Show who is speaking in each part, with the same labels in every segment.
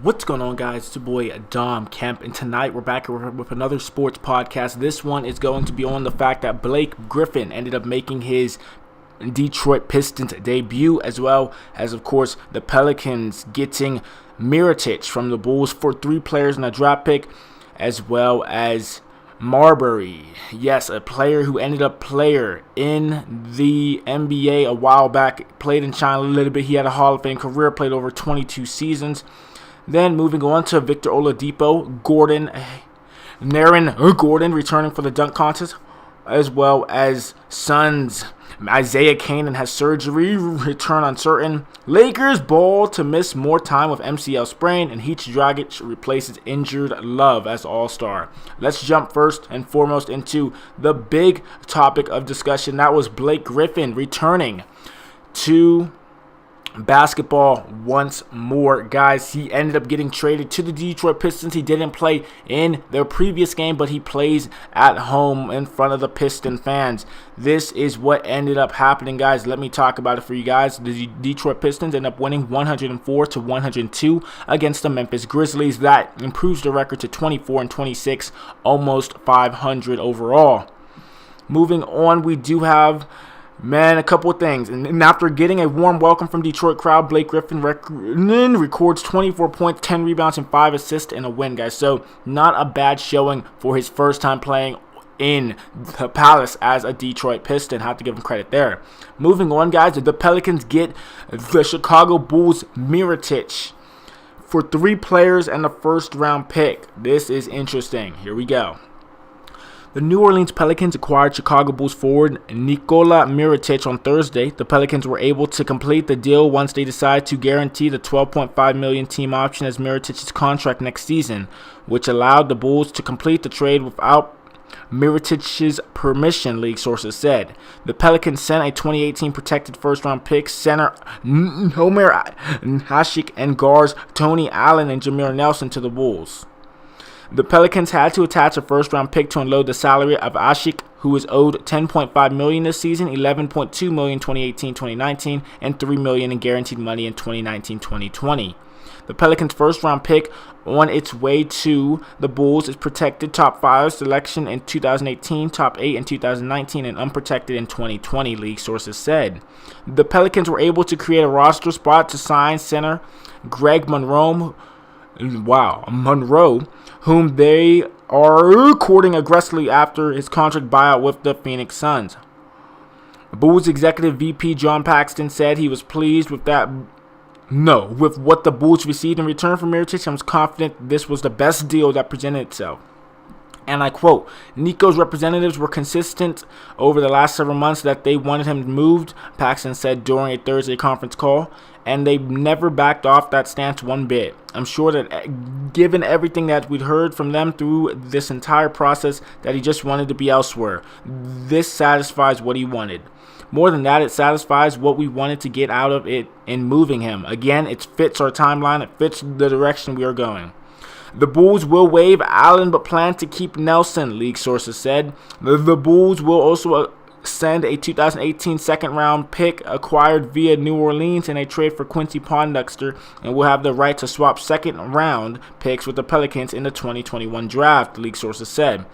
Speaker 1: What's going on, guys? It's your boy Dom Kemp, and tonight we're back with another sports podcast. This one is going to be on the fact that Blake Griffin ended up making his Detroit Pistons debut, as well as, of course, the Pelicans getting Mirotic from the Bulls for 3 players in a draft pick, as well as Marbury. Yes, a player who ended up player in the NBA a while back, played in China a little bit. He had a Hall of Fame career, played over 22 seasons. Then moving on to Victor Oladipo, Aaron Gordon returning for the dunk contest, as well as Suns. Isaiah Canaan has surgery, return uncertain. Lakers ball to miss more time with MCL sprain, and Heat Dragic replaces injured Love as All-Star. Let's jump first and foremost into the big topic of discussion. That was Blake Griffin returning to basketball once more, guys. He ended up getting traded to the Detroit Pistons. He didn't play in their previous game, but he plays at home in front of the Piston fans. This is what ended up happening, guys. Let me talk about it for you guys. The Detroit Pistons end up winning 104-102 against the Memphis Grizzlies. That improves the record to 24-26, almost 500 overall. Moving on, we do have a couple of things. And after getting a warm welcome from Detroit crowd, Blake Griffin records 24 points, 10 rebounds, and 5 assists in a win, guys. So not a bad showing for his first time playing in the Palace as a Detroit Piston. Have to give him credit there. Moving on, guys, the Pelicans get the Chicago Bulls Mirotic for 3 players and a first-round pick. This is interesting. Here we go. The New Orleans Pelicans acquired Chicago Bulls forward Nikola Mirotic on Thursday. The Pelicans were able to complete the deal once they decided to guarantee the $12.5 million team option as Mirotic's contract next season, which allowed the Bulls to complete the trade without Mirotic's permission, league sources said. The Pelicans sent a 2018 protected first-round pick, center Omer Hasek, and guards Tony Allen and Jameer Nelson to the Bulls. The Pelicans had to attach a first-round pick to unload the salary of Asik, who is owed $10.5 million this season, $11.2 million 2018-2019, and $3 million in guaranteed money in 2019-2020. The Pelicans' first-round pick on its way to the Bulls is protected top 5 selection in 2018, top 8 in 2019, and unprotected in 2020, league sources said. The Pelicans were able to create a roster spot to sign center Greg Monroe, whom they are courting aggressively after his contract buyout with the Phoenix Suns. Bulls executive VP John Paxton said he was pleased with what the Bulls received in return for Mirotic and was confident this was the best deal that presented itself. And I quote, Nico's representatives were consistent over the last several months that they wanted him moved, Paxton said during a Thursday conference call, and they never backed off that stance one bit. I'm sure that given everything that we'd heard from them through this entire process, that he just wanted to be elsewhere. This satisfies what he wanted. More than that, it satisfies what we wanted to get out of it in moving him. Again, it fits our timeline. It fits the direction we are going. The Bulls will waive Allen but plan to keep Nelson, league sources said. The Bulls will also send a 2018 second-round pick acquired via New Orleans in a trade for Quincy Pondexter, and will have the right to swap second-round picks with the Pelicans in the 2021 draft, league sources said.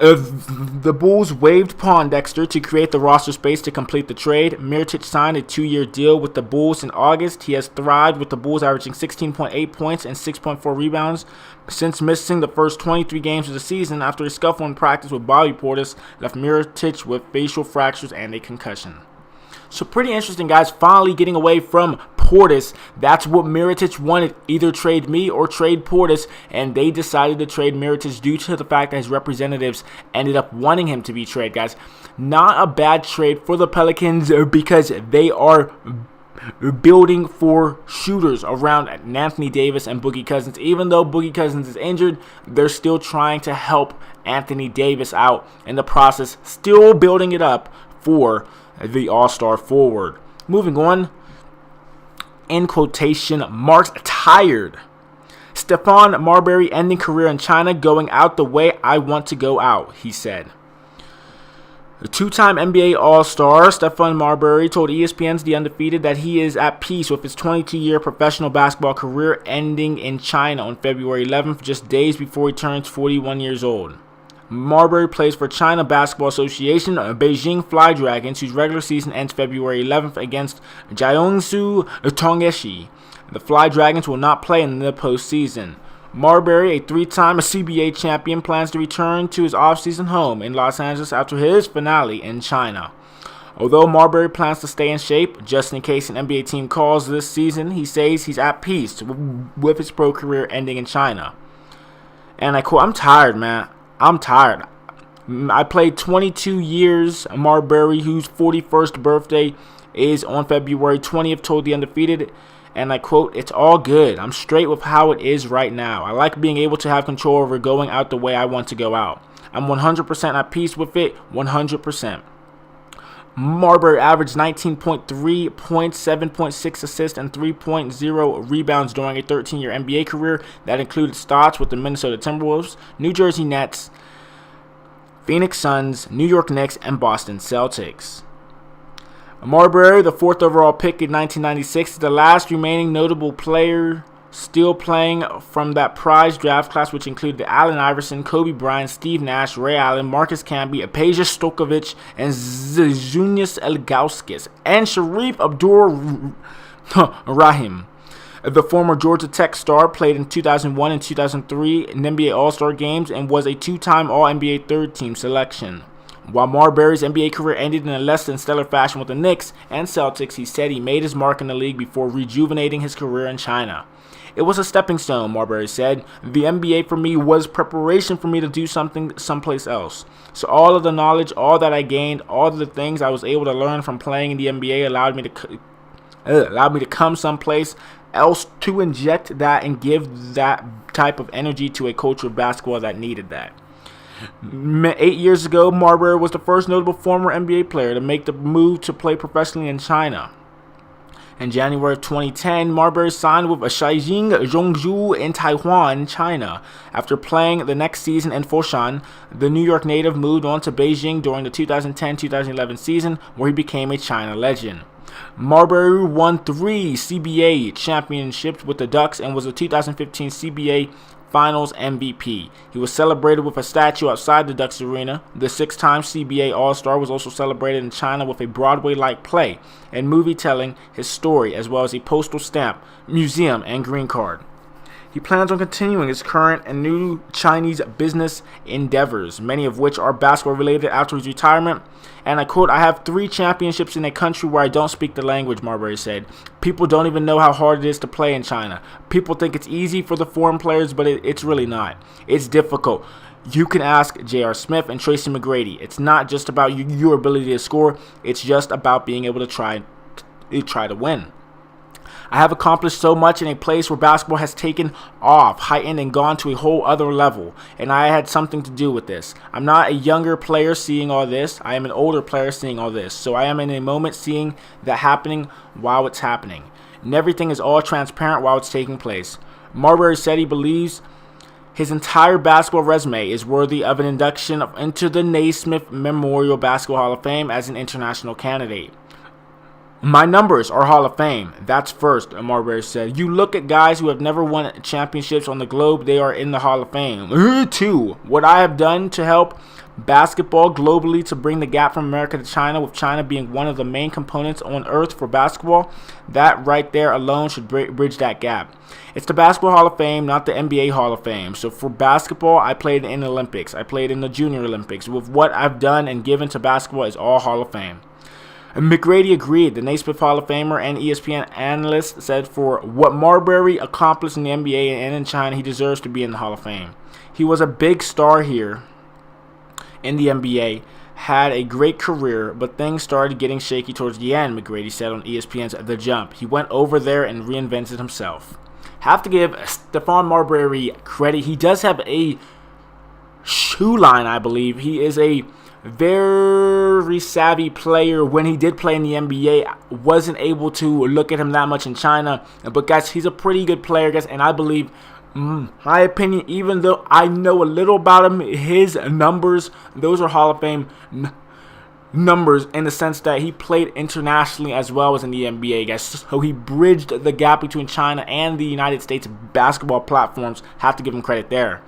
Speaker 1: The Bulls waived Pondexter to create the roster space to complete the trade. Mirotic signed a 2-year deal with the Bulls in August. He has thrived with the Bulls, averaging 16.8 points and 6.4 rebounds since missing the first 23 games of the season after a scuffle in practice with Bobby Portis left Mirotic with facial fractures and a concussion. So pretty interesting, guys. Finally getting away from Portis. That's what Mirotic wanted. Either trade me or trade Portis. And they decided to trade Mirotic due to the fact that his representatives ended up wanting him to be traded, guys. Not a bad trade for the Pelicans because they are building for shooters around Anthony Davis and Boogie Cousins. Even though Boogie Cousins is injured, they're still trying to help Anthony Davis out in the process. Still building it up for the All-Star forward. Moving on, in quotation marks, tired. Stephon Marbury ending career in China, going out the way I want to go out, he said. The two-time NBA All-Star Stephon Marbury told ESPN's The Undefeated that he is at peace with his 22-year professional basketball career ending in China on February 11th, just days before he turns 41 years old. Marbury plays for China Basketball Association, Beijing Fly Dragons, whose regular season ends February 11th against Jiangsu Tongyeshi. The Fly Dragons will not play in the postseason. Marbury, a three-time CBA champion, plans to return to his off-season home in Los Angeles after his finale in China. Although Marbury plans to stay in shape, just in case an NBA team calls this season, he says he's at peace with his pro career ending in China. And I quote, "I'm tired, man. I'm tired. I played 22 years." Marbury, whose 41st birthday is on February 20th, told The Undefeated, and I quote, "It's all good. I'm straight with how it is right now. I like being able to have control over going out the way I want to go out. I'm 100% at peace with it, 100%. Marbury averaged 19.3 points, 7.6 assists, and 3.0 rebounds during a 13-year NBA career that included starts with the Minnesota Timberwolves, New Jersey Nets, Phoenix Suns, New York Knicks, and Boston Celtics. Marbury, the 4th overall pick in 1996, is the last remaining notable player still playing from that prize draft class, which included Allen Iverson, Kobe Bryant, Steve Nash, Ray Allen, Marcus Camby, Peja Stokovic, and Zydrunas Ilgauskas, and Sharif Abdur-Rahim. The former Georgia Tech star played in 2001 and 2003 in NBA All-Star games and was a two-time All-NBA third-team selection. While Marbury's NBA career ended in a less than stellar fashion with the Knicks and Celtics, he said he made his mark in the league before rejuvenating his career in China. "It was a stepping stone," Marbury said. "The NBA for me was preparation for me to do something someplace else. So all of the knowledge, all that I gained, all of the things I was able to learn from playing in the NBA allowed me to come someplace else to inject that and give that type of energy to a culture of basketball that needed that." 8 years ago, Marbury was the first notable former NBA player to make the move to play professionally in China. In January of 2010, Marbury signed with Shaijing Zhongzhou in Taiwan, China. After playing the next season in Foshan, the New York native moved on to Beijing during the 2010-2011 season, where he became a China legend. Marbury won 3 CBA championships with the Ducks and was the 2015 CBA Finals MVP. He was celebrated with a statue outside the Ducks Arena. The 6-time CBA All-Star was also celebrated in China with a Broadway-like play and movie telling his story, as well as a postal stamp, museum, and green card. He plans on continuing his current and new Chinese business endeavors, many of which are basketball-related after his retirement. And I quote, "I have 3 championships in a country where I don't speak the language," Marbury said. "People don't even know how hard it is to play in China. People think it's easy for the foreign players, but it's really not. It's difficult. You can ask J.R. Smith and Tracy McGrady. It's not just about your ability to score. It's just about being able to try to win. I have accomplished so much in a place where basketball has taken off, heightened, and gone to a whole other level, and I had something to do with this. I'm not a younger player seeing all this. I am an older player seeing all this. So I am in a moment seeing that happening while it's happening. And everything is all transparent while it's taking place." Marbury said he believes his entire basketball resume is worthy of an induction into the Naismith Memorial Basketball Hall of Fame as an international candidate. "My numbers are Hall of Fame. That's first," Marbury said. "You look at guys who have never won championships on the globe, they are in the Hall of Fame. 2, what I have done to help basketball globally to bring the gap from America to China, with China being one of the main components on earth for basketball, that right there alone should bridge that gap. It's the Basketball Hall of Fame, not the NBA Hall of Fame. So for basketball, I played in the Olympics. I played in the Junior Olympics. With what I've done and given to basketball is all Hall of Fame." McGrady agreed. The Naismith Hall of Famer and ESPN analyst said for what Marbury accomplished in the NBA and in China, he deserves to be in the Hall of Fame. "He was a big star here in the NBA, had a great career, but things started getting shaky towards the end," McGrady said on ESPN's The Jump. "He went over there and reinvented himself." Have to give Stephon Marbury credit. He does have a shoe line, I believe. He is a very savvy player. When he did play in the NBA, wasn't able to look at him that much in China. But guys, he's a pretty good player, guys, and I believe, my opinion, even though I know a little about him, his numbers, those are Hall of Fame numbers in the sense that he played internationally as well as in the NBA, guys. So he bridged the gap between China and the United States basketball platforms. Have to give him credit there.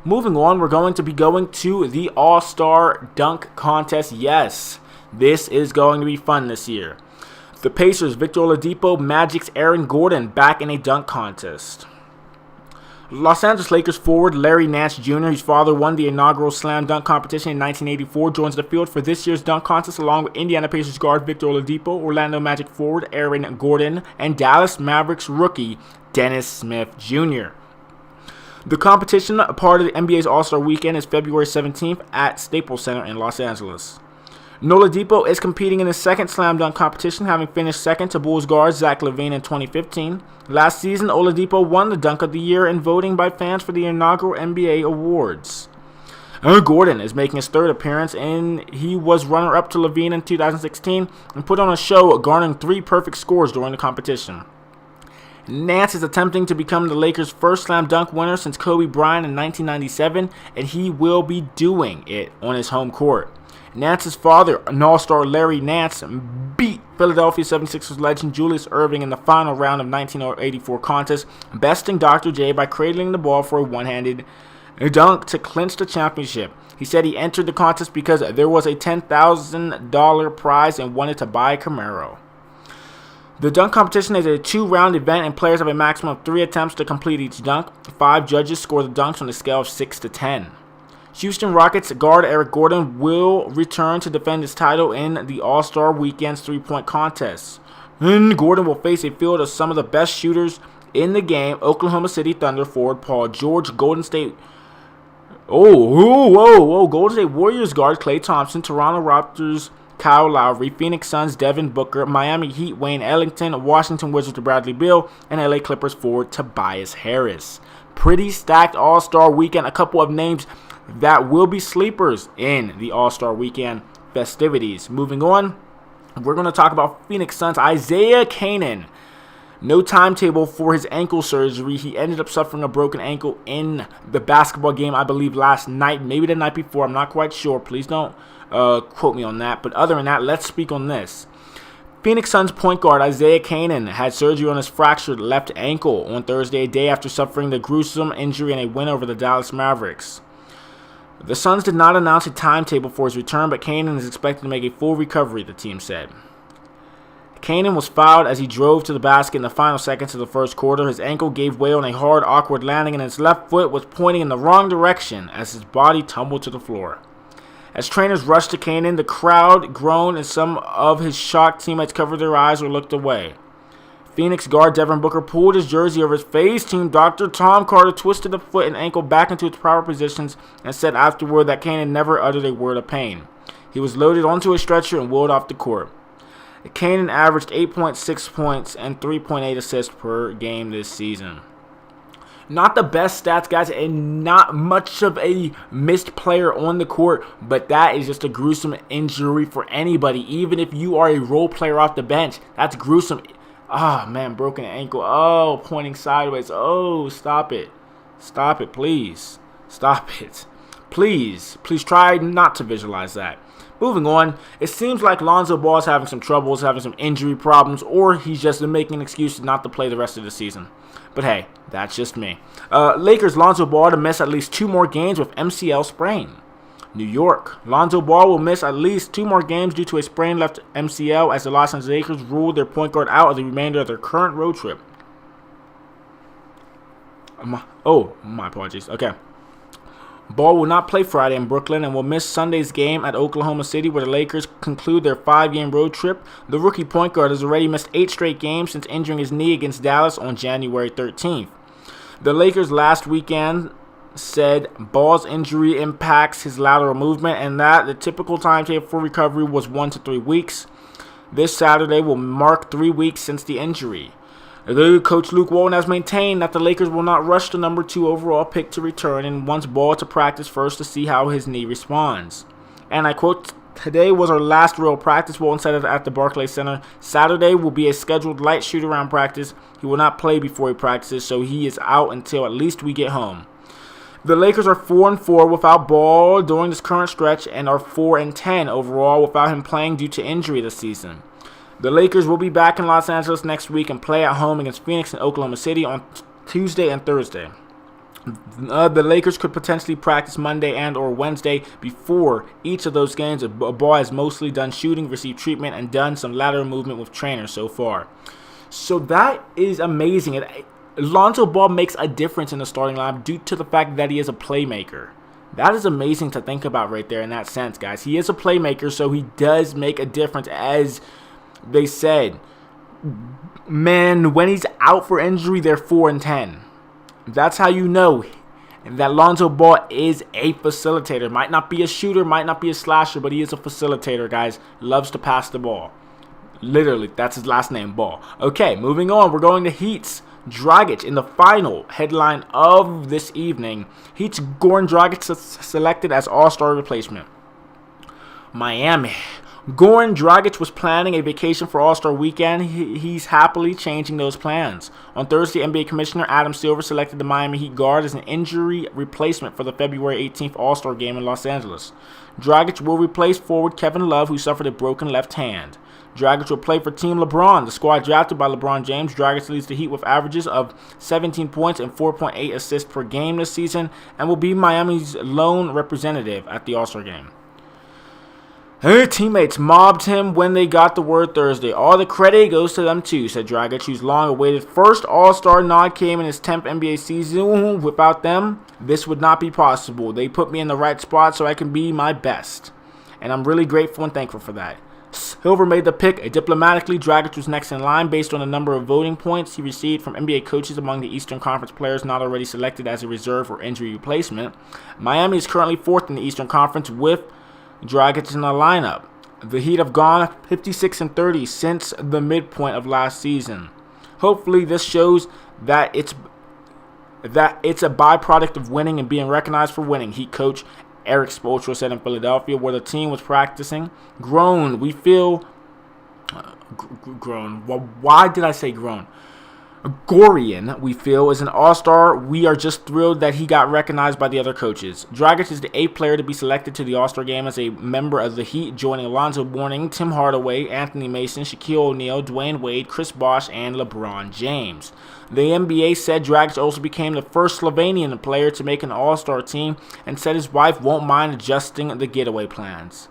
Speaker 1: Moving on, we're going to be going to the All-Star Dunk Contest. Yes, this is going to be fun this year. The Pacers, Victor Oladipo, Magic's Aaron Gordon back in a dunk contest. Los Angeles Lakers forward Larry Nance Jr., whose father won the inaugural slam dunk competition in 1984, joins the field for this year's dunk contest along with Indiana Pacers guard Victor Oladipo, Orlando Magic forward Aaron Gordon, and Dallas Mavericks rookie Dennis Smith Jr. The competition, a part of the NBA's All-Star Weekend, is February 17th at Staples Center in Los Angeles. Oladipo is competing in his second slam dunk competition, having finished second to Bulls guard Zach LaVine in 2015. Last season, Oladipo won the Dunk of the Year in voting by fans for the inaugural NBA awards. Aaron Gordon is making his third appearance, and he was runner-up to LaVine in 2016 and put on a show, garnering 3 perfect scores during the competition. Nance is attempting to become the Lakers' first slam dunk winner since Kobe Bryant in 1997, and he will be doing it on his home court. Nance's father, an all-star Larry Nance, beat Philadelphia 76ers legend Julius Erving in the final round of 1984 contest, besting Dr. J by cradling the ball for a one-handed dunk to clinch the championship. He said he entered the contest because there was a $10,000 prize and wanted to buy a Camaro. The dunk competition is a 2-round event, and players have a maximum of 3 attempts to complete each dunk. 5 judges score the dunks on a scale of 6 to 10. Houston Rockets guard Eric Gordon will return to defend his title in the All-Star Weekend's 3-point contest. And Gordon will face a field of some of the best shooters in the game: Oklahoma City Thunder forward Paul George, Golden State Warriors guard Klay Thompson, Toronto Raptors Kyle Lowry, Phoenix Suns Devin Booker, Miami Heat Wayne Ellington, Washington Wizards Bradley Beal, and LA Clippers forward Tobias Harris. Pretty stacked All-Star Weekend. A couple of names that will be sleepers in the All-Star Weekend festivities. Moving on, we're going to talk about Phoenix Suns Isaiah Canaan. No timetable for his ankle surgery. He ended up suffering a broken ankle in the basketball game, I believe, last night, maybe the night before. I'm not quite sure. Please don't quote me on that. But other than that, let's speak on this. Phoenix Suns point guard Isaiah Canaan had surgery on his fractured left ankle on Thursday, a day after suffering the gruesome injury in a win over the Dallas Mavericks. The Suns did not announce a timetable for his return, but Canaan is expected to make a full recovery, the team said. Canaan was fouled as he drove to the basket in the final seconds of the first quarter. His ankle gave way on a hard, awkward landing, and his left foot was pointing in the wrong direction as his body tumbled to the floor. As trainers rushed to Canaan, the crowd groaned and some of his shocked teammates covered their eyes or looked away. Phoenix guard Devin Booker pulled his jersey over his face. Team doctor Tom Carter twisted the foot and ankle back into its proper positions and said afterward that Canaan never uttered a word of pain. He was loaded onto a stretcher and wheeled off the court. Canaan averaged 8.6 points and 3.8 assists per game this season. Not the best stats, guys, and not much of a missed player on the court, but that is just a gruesome injury for anybody. Even if you are a role player off the bench, that's gruesome. Ah, man, broken ankle. Oh, pointing sideways. Oh, stop it. Stop it, please. Stop it. Please try not to visualize that. Moving on, it seems like Lonzo Ball is having some troubles, having some injury problems, or he's just making excuses not to play the rest of the season. But hey, that's just me. Lakers Lonzo Ball to miss at least 2 more games with MCL sprain. New York. Lonzo Ball will miss at least 2 more games due to a sprained left MCL as the Los Angeles Lakers ruled their point guard out of the remainder of their current road trip. My apologies. Okay. Ball will not play Friday in Brooklyn and will miss Sunday's game at Oklahoma City, where the Lakers conclude their 5-game road trip. The rookie point guard has already missed 8 straight games since injuring his knee against Dallas on January 13th. The Lakers last weekend said Ball's injury impacts his lateral movement and that the typical timetable for recovery was 1 to 3 weeks. This Saturday will mark 3 weeks since the injury. Coach Luke Walton has maintained that the Lakers will not rush the number 2 overall pick to return and wants Ball to practice first to see how his knee responds. And I quote, "Today was our last real practice," Walton said at the Barclays Center. "Saturday will be a scheduled light shoot-around practice. He will not play before he practices, so he is out until at least we get home." The Lakers are 4-4 without Ball during this current stretch and are 4-10 overall without him playing due to injury this season. The Lakers will be back in Los Angeles next week and play at home against Phoenix and Oklahoma City on Tuesday and Thursday. The Lakers could potentially practice Monday and or Wednesday before each of those games. Ball has mostly done shooting, received treatment, and done some lateral movement with trainers so far. So that is amazing. Lonzo Ball makes a difference in the starting lineup due to the fact that he is a playmaker. That is amazing to think about right there in that sense, guys. He is a playmaker, so he does make a difference, as they said. Man, when he's out for injury, they're 4-10. That's how you know that Lonzo Ball is a facilitator. Might not be a shooter, might not be a slasher, but he is a facilitator, guys. Loves to pass the ball. Literally, that's his last name, Ball. Okay, moving on. We're going to Heat's Dragic in the final headline of this evening. Heat's Goran Dragic selected as All-Star replacement. Miami. Goran Dragic was planning a vacation for All-Star Weekend. He's happily changing those plans. On Thursday, NBA Commissioner Adam Silver selected the Miami Heat guard as an injury replacement for the February 18th All-Star game in Los Angeles. Dragic will replace forward Kevin Love, who suffered a broken left hand. Dragic will play for Team LeBron, the squad drafted by LeBron James. Dragic leads the Heat with averages of 17 points and 4.8 assists per game this season and will be Miami's lone representative at the All-Star game. Her teammates mobbed him when they got the word Thursday. All the credit goes to them too, said Dragic, whose long-awaited first All-Star nod came in his 10th NBA season. Without them, this would not be possible. They put me in the right spot so I can be my best. And I'm really grateful and thankful for that. Silver made the pick. Diplomatically, Dragic was next in line based on the number of voting points he received from NBA coaches among the Eastern Conference players not already selected as a reserve or injury replacement. Miami is currently 4th in the Eastern Conference with Dragic in the lineup. The Heat have gone 56-30 since the midpoint of last season. Hopefully, this shows that it's a byproduct of winning and being recognized for winning, Heat coach Eric Spoelstra said in Philadelphia, where the team was practicing. Grown. We feel... grown. Well, why did I say grown? Gorian, we feel, is an all-star. We are just thrilled that he got recognized by the other coaches. Dragic is the 8th player to be selected to the All-Star game as a member of the Heat, joining Alonzo Mourning, Tim Hardaway, Anthony Mason, Shaquille O'Neal, Dwayne Wade, Chris Bosh, and LeBron James. The NBA said Dragic also became the first Slovenian player to make an All-Star team and said his wife won't mind adjusting the getaway plans.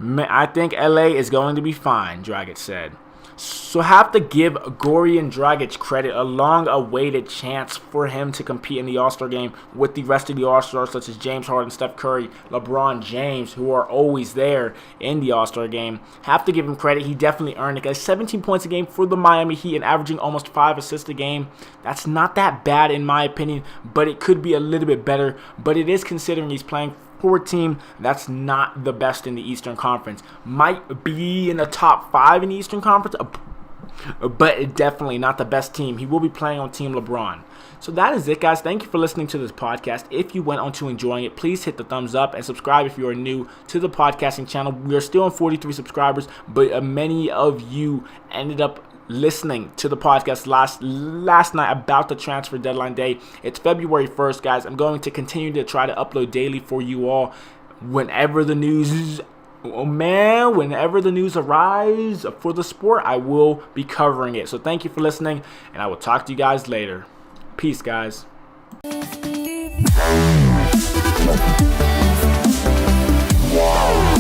Speaker 1: I think LA is going to be fine, Dragic said. So have to give Goran Dragic credit, a long-awaited chance for him to compete in the All-Star game with the rest of the All-Stars such as James Harden, Steph Curry, LeBron James, who are always there in the All-Star game. Have to give him credit. He definitely earned it. Guys, 17 points a game for the Miami Heat and averaging almost 5 assists a game. That's not that bad in my opinion, but it could be a little bit better. But it is considering he's playing for a team that's not the best in the Eastern Conference. Might be in the top 5 in the Eastern Conference, but definitely not the best team. He will be playing on Team LeBron. So that is it, guys. Thank you for listening to this podcast. If you went on to enjoying it, please hit the thumbs up and subscribe if you are new to the podcasting channel. We are still on 43 subscribers, but many of you ended up listening to the podcast last night about the transfer deadline day. It's February 1st, guys. I'm going to continue to try to upload daily for you all whenever the news whenever the news arrives for the sport, I will be covering it. So thank you for listening, and I will talk to you guys later. Peace, guys. Wow.